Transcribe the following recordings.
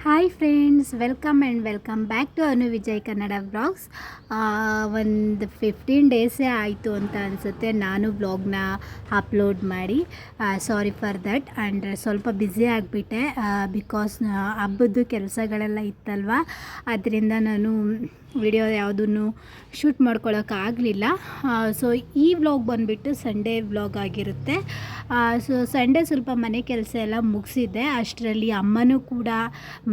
Hi friends, welcome back to Anu Vijay Kannada vlogs. ಒಂದು 15 ಡೇಸೇ ಆಯಿತು ಅಂತ ಅನಿಸುತ್ತೆ ನಾನು ವ್ಲಾಗ್ನ ಅಪ್ಲೋಡ್ ಮಾಡಿ. Sorry for that. ಆ್ಯಂಡ್ ಸ್ವಲ್ಪ ಬ್ಯುಸಿ ಆಗಿಬಿಟ್ಟೆ ಬಿಕಾಸ್ ಹಬ್ಬದ್ದು ಕೆಲಸಗಳೆಲ್ಲ ಇತ್ತಲ್ವ, ಅದರಿಂದ ನಾನು ವಿಡಿಯೋ ಯಾವುದನ್ನು ಶೂಟ್ ಮಾಡ್ಕೊಳ್ಳೋಕ್ಕಾಗಲಿಲ್ಲ. ಸೊ ಈ ವ್ಲಾಗ್ ಬಂದುಬಿಟ್ಟು ಸಂಡೇ ವ್ಲಾಗ್ ಆಗಿರುತ್ತೆ. ಸೊ ಸಂಡೇ ಸ್ವಲ್ಪ ಮನೆ ಕೆಲಸ ಎಲ್ಲ ಮುಗಿಸಿದ್ದೆ. ಅಷ್ಟರಲ್ಲಿ ಅಮ್ಮನೂ ಕೂಡ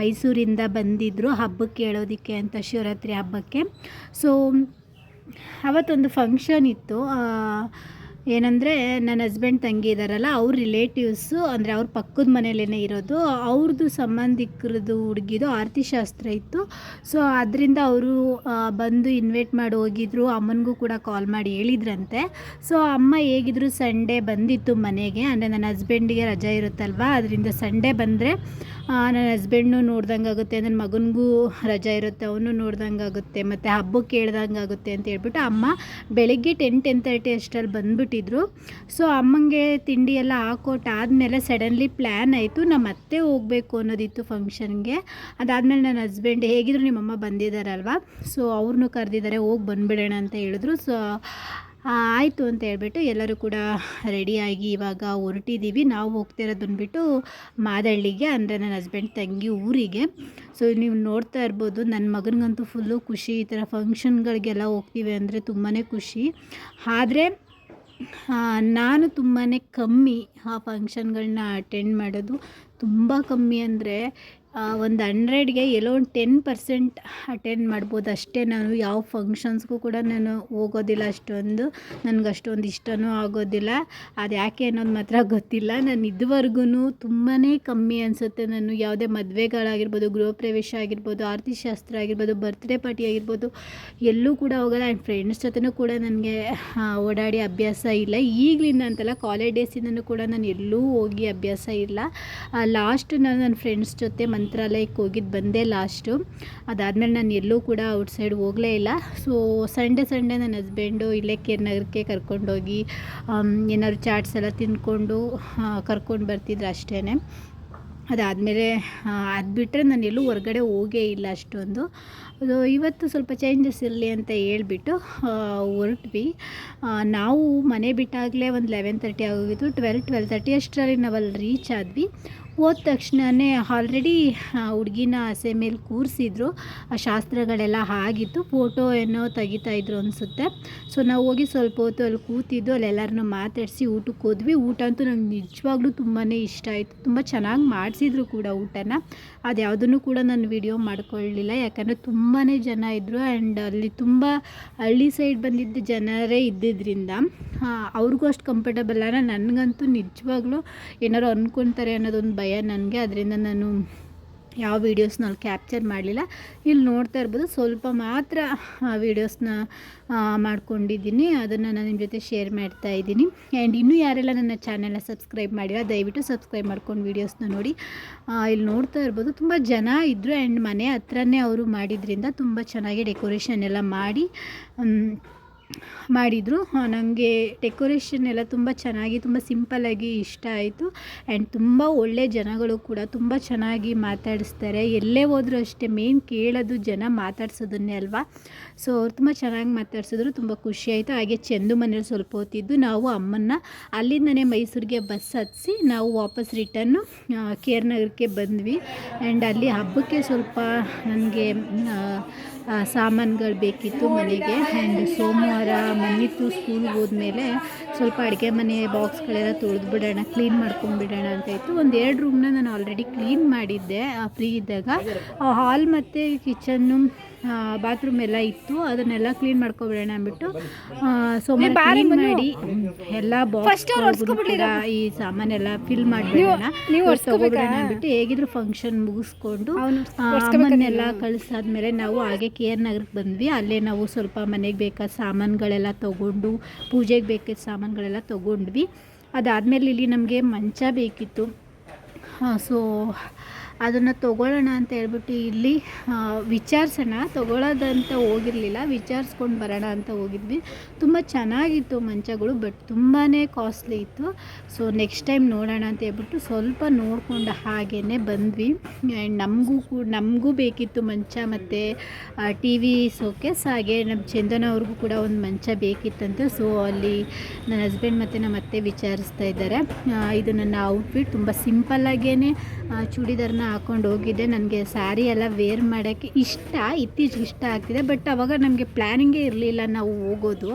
ಮೈಸೂರಿಂದ ಬಂದಿದ್ದರು ಹಬ್ಬಕ್ಕೆ ಹೇಳೋದಕ್ಕೆ ಅಂತ, ಶಿವರಾತ್ರಿ ಹಬ್ಬಕ್ಕೆ. ಸೊ ಅವತ್ತೊಂದು ಫಂಕ್ಷನ್ ಇತ್ತು. ಏನಂದರೆ ನನ್ನ ಹಸ್ಬೆಂಡ್ ತಂಗಿ ಇದ್ದಾರಲ್ಲ, ಅವ್ರ ರಿಲೇಟಿವ್ಸು, ಅಂದರೆ ಅವ್ರ ಪಕ್ಕದ ಮನೇಲೇ ಇರೋದು, ಅವ್ರದ್ದು ಸಂಬಂಧಿಕರದ್ದು ಹುಡುಗಿದು ಆರತಿ ಶಾಸ್ತ್ರ ಇತ್ತು. ಸೊ ಅದರಿಂದ ಅವರು ಬಂದು ಇನ್ವೈಟ್ ಮಾಡಿ ಹೋಗಿದ್ರು. ಅಮ್ಮನಿಗೂ ಕೂಡ ಕಾಲ್ ಮಾಡಿ ಹೇಳಿದ್ರಂತೆ. ಸೊ ಅಮ್ಮ ಹೇಗಿದ್ರು ಸಂಡೇ ಬಂದಿತ್ತು ಮನೆಗೆ, ಅಂದರೆ ನನ್ನ ಹಸ್ಬೆಂಡಿಗೆ ರಜಾ ಇರುತ್ತಲ್ವ, ಅದರಿಂದ ಸಂಡೇ ಬಂದರೆ ನನ್ನ ಹಸ್ಬೆಂಡ್ನು ನೋಡ್ದಂಗೆ ಆಗುತ್ತೆ, ನನ್ನ ಮಗನಿಗೂ ರಜಾ ಇರುತ್ತೆ, ಅವನು ನೋಡ್ದಂಗೆ ಆಗುತ್ತೆ, ಮತ್ತು ಹಬ್ಬಕ್ಕೆ ಹೇಳ್ದಂಗೆ ಆಗುತ್ತೆ ಅಂತ ಹೇಳ್ಬಿಟ್ಟು ಅಮ್ಮ ಬೆಳಿಗ್ಗೆ 10-10:30 ಅಷ್ಟರಲ್ಲಿ ಬಂದುಬಿಟ್ಟಿದ್ರು. ಸೊ ಅಮ್ಮಂಗೆ ತಿಂಡಿ ಎಲ್ಲ ಹಾಕೊಟ್ಟಾದಮೇಲೆ ಸಡನ್ಲಿ ಪ್ಲ್ಯಾನ್ ಆಯಿತು, ನಮ್ಮ ಅತ್ತೆ ಹೋಗಬೇಕು ಅನ್ನೋದಿತ್ತು ಫಂಕ್ಷನ್ಗೆ. ಅದಾದಮೇಲೆ ನನ್ನ ಹಸ್ಬೆಂಡ್ ಹೇಗಿದ್ರು ನಿಮ್ಮಮ್ಮ ಬಂದಿದ್ದಾರಲ್ವ, ಸೊ ಅವ್ರನ್ನೂ ಕರೆದಿದ್ದಾರೆ, ಹೋಗಿ ಬಂದುಬಿಡೋಣ ಅಂತ ಹೇಳಿದ್ರು. ಸೊ ಆಯಿತು ಅಂತ ಹೇಳ್ಬಿಟ್ಟು ಎಲ್ಲರೂ ಕೂಡ ರೆಡಿಯಾಗಿ ಇವಾಗ ಹೊರಟಿದ್ದೀವಿ. ನಾವು ಹೋಗ್ತಿರೋದು ಬಂದುಬಿಟ್ಟು ಮಾದಳ್ಳಿಗೆ, ಅಂದರೆ ನನ್ನ ಹಸ್ಬೆಂಡ್ ತಂಗಿ ಊರಿಗೆ. ಸೊ ನೀವು ನೋಡ್ತಾ ಇರ್ಬೋದು, ನನ್ನ ಮಗನಿಗಂತೂ ಫುಲ್ಲು ಖುಷಿ. ಈ ಥರ ಫಂಕ್ಷನ್ಗಳಿಗೆಲ್ಲ ಹೋಗ್ತೀವಿ ಅಂದರೆ ತುಂಬಾ ಖುಷಿ. ಆದರೆ ನಾನು ತುಂಬಾ ಕಮ್ಮಿ ಆ ಫಂಕ್ಷನ್ಗಳನ್ನ ಅಟೆಂಡ್ ಮಾಡೋದು, ತುಂಬ ಕಮ್ಮಿ. ಅಂದರೆ ಒಂದು 100ಗೆ ಎಲ್ಲೋ ಒಂದು 10% ಅಟೆಂಡ್ ಮಾಡ್ಬೋದು ಅಷ್ಟೇ. ನಾನು ಯಾವ ಫಂಕ್ಷನ್ಸ್ಗೂ ಕೂಡ ನಾನು ಹೋಗೋದಿಲ್ಲ, ಅಷ್ಟೊಂದು ನನಗೆ ಅಷ್ಟೊಂದು ಇಷ್ಟನೂ ಆಗೋದಿಲ್ಲ. ಅದು ಯಾಕೆ ಅನ್ನೋದು ಮಾತ್ರ ಗೊತ್ತಿಲ್ಲ. ನಾನು ಇದುವರೆಗೂ ತುಂಬಾ ಕಮ್ಮಿ ಅನಿಸುತ್ತೆ. ನಾನು ಯಾವುದೇ ಮದುವೆಗಳಾಗಿರ್ಬೋದು, ಗೃಹ ಪ್ರವೇಶ ಆಗಿರ್ಬೋದು, ಆರತಿ ಶಾಸ್ತ್ರ ಆಗಿರ್ಬೋದು, ಬರ್ತ್ಡೇ ಪಾರ್ಟಿ ಆಗಿರ್ಬೋದು, ಎಲ್ಲೂ ಕೂಡ ಹೋಗೋಲ್ಲ. ಆ್ಯಂಡ್ ಫ್ರೆಂಡ್ಸ್ ಜೊತೆನೂ ಕೂಡ ನನಗೆ ಓಡಾಡಿ ಅಭ್ಯಾಸ ಇಲ್ಲ. ಈಗಲಿಂದ ಅಂತಲ್ಲ, ಕಾಲೇಜ್ ಡೇಸಿಂದನೂ ಕೂಡ ನಾನು ಎಲ್ಲೂ ಹೋಗಿ ಅಭ್ಯಾಸ ಇಲ್ಲ. ಲಾಸ್ಟ್ ನಾನು ನನ್ನ ಫ್ರೆಂಡ್ಸ್ ಜೊತೆ ಮಂತ್ರಾಲಯಕ್ಕೆ ಹೋಗಿದ್ದು ಬಂದೆ ಲಾಸ್ಟು. ಅದಾದಮೇಲೆ ನಾನು ಎಲ್ಲೂ ಕೂಡ ಔಟ್ಸೈಡ್ ಹೋಗಲೇ ಇಲ್ಲ. ಸೊ ಸಂಡೇ ನನ್ನ ಹಸ್ಬೆಂಡು ಇಲ್ಲೇ ಕೇರ್ ನಗರಕ್ಕೆ ಕರ್ಕೊಂಡೋಗಿ ಏನಾದ್ರು ಚಾಟ್ಸ್ ಎಲ್ಲ ತಿಂದ್ಕೊಂಡು ಕರ್ಕೊಂಡು ಬರ್ತಿದ್ರು ಅಷ್ಟೇ. ಅದಾದಮೇಲೆ ಅದು ಬಿಟ್ಟರೆ ನಾನು ಎಲ್ಲೂ ಹೊರಗಡೆ ಹೋಗೇ ಇಲ್ಲ ಅಷ್ಟೊಂದು. ಅದು ಇವತ್ತು ಸ್ವಲ್ಪ ಚೇಂಜಸ್ ಇರಲಿ ಅಂತ ಹೇಳ್ಬಿಟ್ಟು ಹೊರಟ್ವಿ. ನಾವು ಮನೆ ಬಿಟ್ಟಾಗಲೇ ಒಂದು 11:30 ಆಗೋಗಿತ್ತು. 12:30 ಅಷ್ಟರಲ್ಲಿ ನಾವಲ್ಲಿ ರೀಚ್ ಆದ್ವಿ. ಹೋದ ತಕ್ಷಣವೇ ಆಲ್ರೆಡಿ ಹುಡುಗಿನ ಹಸೆ ಮೇಲೆ ಕೂರಿಸಿದ್ರು, ಆ ಶಾಸ್ತ್ರಗಳೆಲ್ಲ ಆಗಿತ್ತು. ಫೋಟೋ ಏನೋ ತೆಗಿತಾಯಿದ್ರು ಅನಿಸುತ್ತೆ. ಸೊ ನಾವು ಹೋಗಿ ಸ್ವಲ್ಪ ಹೊತ್ತು ಅಲ್ಲಿ ಕೂತಿದ್ದು, ಅಲ್ಲೆಲ್ಲರನ್ನೂ ಮಾತಾಡಿಸಿ ಊಟಕ್ಕೆ ಹೋದ್ವಿ. ಊಟ ಅಂತೂ ನಂಗೆ ನಿಜವಾಗ್ಲೂ ತುಂಬಾ ಇಷ್ಟ ಆಯಿತು. ತುಂಬ ಚೆನ್ನಾಗಿ ಮಾಡಿಸಿದ್ರು ಕೂಡ ಊಟನ. ಅದು ಯಾವುದನ್ನು ಕೂಡ ನಾನು ವಿಡಿಯೋ ಮಾಡ್ಕೊಳ್ಳಲಿಲ್ಲ, ಯಾಕಂದರೆ ತುಂಬಾ ಜನ ಇದ್ದರು. ಆ್ಯಂಡ್ ಅಲ್ಲಿ ತುಂಬ ಹಳ್ಳಿ ಸೈಡ್ ಬಂದಿದ್ದ ಜನರೇ ಇದ್ದಿದ್ದರಿಂದ ಅವ್ರಿಗೂ ಅಷ್ಟು ಕಂಫರ್ಟಬಲ್ ಅಲ್ಲ. ನನಗಂತೂ ನಿಜವಾಗ್ಲೂ ಏನಾರು ಅಂದ್ಕೊತಾರೆ ಅನ್ನೋದೊಂದು ಭಯ ನನಗೆ. ಅದರಿಂದ ನಾನು ಯಾವ ವೀಡಿಯೋಸ್ನಲ್ಲಿ ಕ್ಯಾಪ್ಚರ್ ಮಾಡಲಿಲ್ಲ. ಇಲ್ಲಿ ನೋಡ್ತಾ ಇರ್ಬೋದು, ಸ್ವಲ್ಪ ಮಾತ್ರ ವೀಡಿಯೋಸ್ನ ಮಾಡ್ಕೊಂಡಿದ್ದೀನಿ, ಅದನ್ನು ನಾನು ನಿಮ್ಮ ಜೊತೆ ಶೇರ್ ಮಾಡ್ತಾ ಇದ್ದೀನಿ. ಆ್ಯಂಡ್ ಇನ್ನೂ ಯಾರೆಲ್ಲ ನನ್ನ ಚಾನೆಲ್ನ ಸಬ್ಸ್ಕ್ರೈಬ್ ಮಾಡಿಲ್ಲ, ದಯವಿಟ್ಟು ಸಬ್ಸ್ಕ್ರೈಬ್ ಮಾಡ್ಕೊಂಡು ವೀಡಿಯೋಸ್ನ ನೋಡಿ. ಇಲ್ಲಿ ನೋಡ್ತಾ ಇರ್ಬೋದು, ತುಂಬ ಜನ ಇದ್ದರು. ಆ್ಯಂಡ್ ಮನೆ ಹತ್ರನೇ ಅವರು ಮಾಡಿದ್ರಿಂದ ತುಂಬ ಚೆನ್ನಾಗಿ ಡೆಕೋರೇಷನ್ ಎಲ್ಲ ಮಾಡಿದರು. ನನಗೆ ಡೆಕೋರೇಷನ್ ಎಲ್ಲ ತುಂಬ ಚೆನ್ನಾಗಿ, ತುಂಬ ಸಿಂಪಲ್ಲಾಗಿ ಇಷ್ಟ ಆಯಿತು. ಆ್ಯಂಡ್ ತುಂಬ ಒಳ್ಳೆ ಜನಗಳು ಕೂಡ, ತುಂಬ ಚೆನ್ನಾಗಿ ಮಾತಾಡಿಸ್ತಾರೆ. ಎಲ್ಲೇ ಹೋದರೂ ಅಷ್ಟೇ, ಮೇನ್ ಕೇಳೋದು ಜನ ಮಾತಾಡ್ಸೋದನ್ನೇ ಅಲ್ವಾ. ಸೊ ಅವ್ರು ತುಂಬ ಚೆನ್ನಾಗಿ ಮಾತಾಡ್ಸಿದ್ರು, ತುಂಬ ಖುಷಿಯಾಯಿತು. ಹಾಗೆ ಚಂದು ಮನೇಲಿ ಸ್ವಲ್ಪ ಹೊತ್ತಿದ್ದು ನಾವು ಅಮ್ಮನ್ನ ಅಲ್ಲಿಂದನೇ ಮೈಸೂರಿಗೆ ಬಸ್ ಹತ್ತಿಸಿ ನಾವು ವಾಪಸ್ ರಿಟರ್ನು ಕೇರ್ ನಗರಕ್ಕೆ ಬಂದ್ವಿ. ಆ್ಯಂಡ್ ಅಲ್ಲಿ ಹಬ್ಬಕ್ಕೆ ಸ್ವಲ್ಪ ನನಗೆ ಸಾಮಾನುಗಳು ಬೇಕಿತ್ತು ಮನೆಗೆ. ಆ್ಯಂಡ್ ಸೋಮವಾರ ಮನ್ನಿತ್ತು ಸ್ಕೂಲ್ಗೆ ಹೋದ್ಮೇಲೆ ಸ್ವಲ್ಪ ಅಡುಗೆ ಮನೆ ಬಾಕ್ಸ್ಗಳೆಲ್ಲ ತೊಳೆದ್ಬಿಡೋಣ, ಕ್ಲೀನ್ ಮಾಡ್ಕೊಂಡ್ಬಿಡೋಣ ಅಂತ ಇತ್ತು. ಒಂದು 2 ರೂಮ್ನ ನಾನು ಆಲ್ರೆಡಿ ಕ್ಲೀನ್ ಮಾಡಿದ್ದೆ ಫ್ರೀ ಇದ್ದಾಗ. ಹಾಲ್ ಮತ್ತು ಕಿಚನ್ನು, ಬಾತ್ರೂಮ್ ಎಲ್ಲ ಇತ್ತು, ಅದನ್ನೆಲ್ಲ ಕ್ಲೀನ್ ಮಾಡ್ಕೊಬಿಡೋಣ ಅಂದ್ಬಿಟ್ಟು ಸೋಮವಾರ ಕ್ಲೀನ್ ಮಾಡಿ ಎಲ್ಲ ಬಾಕ್ಸ್ ಈ ಸಾಮಾನೆಲ್ಲ ಫಿಲ್ ಮಾಡಿಬಿಡೋಣ, ತಗೊಬಿಡೋಣ ಅಂದ್ಬಿಟ್ಟು ಹೇಗಿದ್ರು ಫಂಕ್ಷನ್ ಮುಗಿಸ್ಕೊಂಡು ಅಮ್ಮನ್ನೆಲ್ಲ ಕಳಿಸಾದ್ಮೇಲೆ ನಾವು ಹಾಗೆ ಕೇರ್ ನಗರಕ್ಕೆ ಬಂದ್ವಿ. ಅಲ್ಲೇ ನಾವು ಸ್ವಲ್ಪ ಮನೆಗೆ ಬೇಕಾದ ಸಾಮಾನುಗಳೆಲ್ಲ ತೊಗೊಂಡು, ಪೂಜೆಗೆ ಬೇಕಾದ ಸಾಮಾನುಗಳೆಲ್ಲ ತೊಗೊಂಡ್ವಿ. ಅದಾದಮೇಲೆ ಇಲ್ಲಿ ನಮಗೆ ಮಂಚ ಬೇಕಿತ್ತು. ಸೊ ಅದನ್ನು ತೊಗೊಳ್ಳೋಣ ಅಂತ ಹೇಳ್ಬಿಟ್ಟು ಇಲ್ಲಿ ವಿಚಾರಿಸೋಣ, ತೊಗೊಳ್ಳೋದಂತ ಹೋಗಿರಲಿಲ್ಲ, ವಿಚಾರಿಸ್ಕೊಂಡು ಬರೋಣ ಅಂತ ಹೋಗಿದ್ವಿ. ತುಂಬ ಚೆನ್ನಾಗಿತ್ತು ಮಂಚಗಳು, ಬಟ್ ತುಂಬಾ ಕಾಸ್ಟ್ಲಿ ಇತ್ತು. ಸೊ ನೆಕ್ಸ್ಟ್ ಟೈಮ್ ನೋಡೋಣ ಅಂತ ಹೇಳ್ಬಿಟ್ಟು ಸ್ವಲ್ಪ ನೋಡಿಕೊಂಡು ಹಾಗೇ ಬಂದ್ವಿ. ಆ್ಯಂಡ್ ನಮಗೂ ಬೇಕಿತ್ತು ಮಂಚ ಮತ್ತು ಟಿ ವಿ ಸೋಕೇಸ್, ಹಾಗೆ ನಮ್ಮ ಚಂದನ ಅವ್ರಿಗೂ ಕೂಡ ಒಂದು ಮಂಚ ಬೇಕಿತ್ತಂತೆ. ಸೊ ಅಲ್ಲಿ ನನ್ನ ಹಸ್ಬೆಂಡ್ ಮತ್ತು ನಮ್ಮ ಅತ್ತೆ ವಿಚಾರಿಸ್ತಾ ಇದ್ದಾರೆ. ಇದು ನನ್ನ ಔಟ್ಫಿಟ್, ತುಂಬ ಸಿಂಪಲ್ಲಾಗೇ ಚೂಡಿದಾರನ್ನ ಹಾಕ್ಕೊಂಡು ಹೋಗಿದ್ದೆ. ನನಗೆ ಸ್ಯಾರಿ ಎಲ್ಲ ವೇರ್ ಮಾಡೋಕ್ಕೆ ಇತ್ತೀಚೆಗೆ ಇಷ್ಟ ಆಗ್ತಿದೆ, ಬಟ್ ಆವಾಗ ನಮಗೆ ಪ್ಲ್ಯಾನಿಂಗೇ ಇರಲಿಲ್ಲ ನಾವು ಹೋಗೋದು.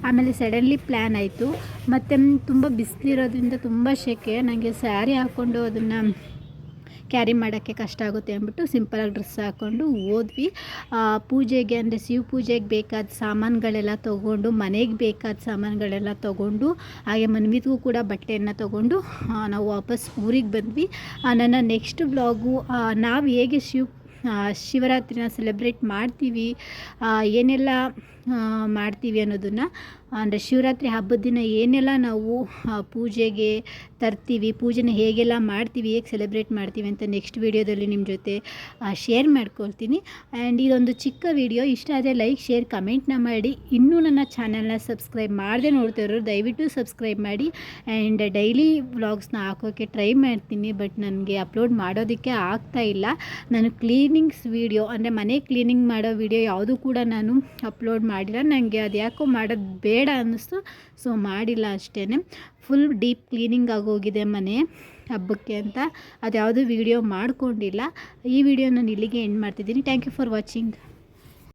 ಆಮೇಲೆ ಸಡನ್ಲಿ ಪ್ಲ್ಯಾನ್ ಆಯಿತು. ಮತ್ತು ತುಂಬ ಬಿಸಿಲಿರೋದ್ರಿಂದ ತುಂಬ ಸೆಕೆ, ನನಗೆ ಸ್ಯಾರಿ ಹಾಕ್ಕೊಂಡು ಅದನ್ನು ಕ್ಯಾರಿ ಮಾಡೋಕ್ಕೆ ಕಷ್ಟ ಆಗುತ್ತೆ ಅಂದ್ಬಿಟ್ಟು ಸಿಂಪಲಾಗಿ ಡ್ರೆಸ್ ಹಾಕ್ಕೊಂಡು ಹೋದ್ವಿ. ಪೂಜೆಗೆ ಅಂದರೆ ಶಿವ ಪೂಜೆಗೆ ಬೇಕಾದ ಸಾಮಾನುಗಳೆಲ್ಲ ತೊಗೊಂಡು, ಮನೆಗೆ ಬೇಕಾದ ಸಾಮಾನುಗಳೆಲ್ಲ ತೊಗೊಂಡು, ಹಾಗೆ ಮನ್ವಿದ್ಗೂ ಕೂಡ ಬಟ್ಟೆಯನ್ನು ತೊಗೊಂಡು ನಾವು ವಾಪಸ್ ಊರಿಗೆ ಬಂದ್ವಿ. ನನ್ನ ನೆಕ್ಸ್ಟ್ ಬ್ಲಾಗು ನಾವು ಹೇಗೆ ಶಿವರಾತ್ರಿನ ಸೆಲೆಬ್ರೇಟ್ ಮಾಡ್ತೀವಿ, ಏನೆಲ್ಲ ಮಾಡ್ತೀವಿ ಅನ್ನೋದನ್ನು, ಅಂದರೆ ಶಿವರಾತ್ರಿ ಹಬ್ಬದ ದಿನ ಏನೆಲ್ಲ ನಾವು ಪೂಜೆಗೆ ತರ್ತೀವಿ, ಪೂಜೆನ ಹೇಗೆಲ್ಲ ಮಾಡ್ತೀವಿ, ಹೇಗೆ ಸೆಲೆಬ್ರೇಟ್ ಮಾಡ್ತೀವಿ ಅಂತ ನೆಕ್ಸ್ಟ್ ವೀಡಿಯೋದಲ್ಲಿ ನಿಮ್ಮ ಜೊತೆ ಶೇರ್ ಮಾಡ್ಕೊಳ್ತೀನಿ. ಆ್ಯಂಡ್ ಇದೊಂದು ಚಿಕ್ಕ ವಿಡಿಯೋ, ಇಷ್ಟ ಆದರೆ ಲೈಕ್, ಶೇರ್, ಕಮೆಂಟ್ನ ಮಾಡಿ. ಇನ್ನೂ ನನ್ನ ಚಾನಲ್ನ ಸಬ್ಸ್ಕ್ರೈಬ್ ಮಾಡದೆ ನೋಡ್ತಾ ಇರೋರು ದಯವಿಟ್ಟು ಸಬ್ಸ್ಕ್ರೈಬ್ ಮಾಡಿ. ಆ್ಯಂಡ್ ಡೈಲಿ ವ್ಲಾಗ್ಸ್ನ ಹಾಕೋಕ್ಕೆ ಟ್ರೈ ಮಾಡ್ತೀನಿ, ಬಟ್ ನನಗೆ ಅಪ್ಲೋಡ್ ಮಾಡೋದಕ್ಕೆ ಆಗ್ತಾಯಿಲ್ಲ. ನಾನು ಕ್ಲೀನಿಂಗ್ಸ್ ವೀಡಿಯೋ, ಅಂದರೆ ಮನೆ ಕ್ಲೀನಿಂಗ್ ಮಾಡೋ ವಿಡಿಯೋ ಯಾವುದೂ ಕೂಡ ನಾನು ಅಪ್ಲೋಡ್ ಮಾಡಿಲ್ಲ. ನನಗೆ ಅದು ಯಾಕೋ ಮಾಡೋದು ಬೇಡ ಅನ್ನಿಸ್ತು, ಸೊ ಮಾಡಿಲ್ಲ ಅಷ್ಟೇ. ಫುಲ್ ಡೀಪ್ ಕ್ಲೀನಿಂಗ್ ಆಗೋಗಿದೆ ಮನೆ ಹಬ್ಬಕ್ಕೆ ಅಂತ, ಅದು ಯಾವುದೂ ವೀಡಿಯೋ ಮಾಡ್ಕೊಂಡಿಲ್ಲ. ಈ ವಿಡಿಯೋ ನಾನು ಇಲ್ಲಿಗೆ ಎಂಡ್ ಮಾಡ್ತಿದ್ದೀನಿ. Thank you for watching.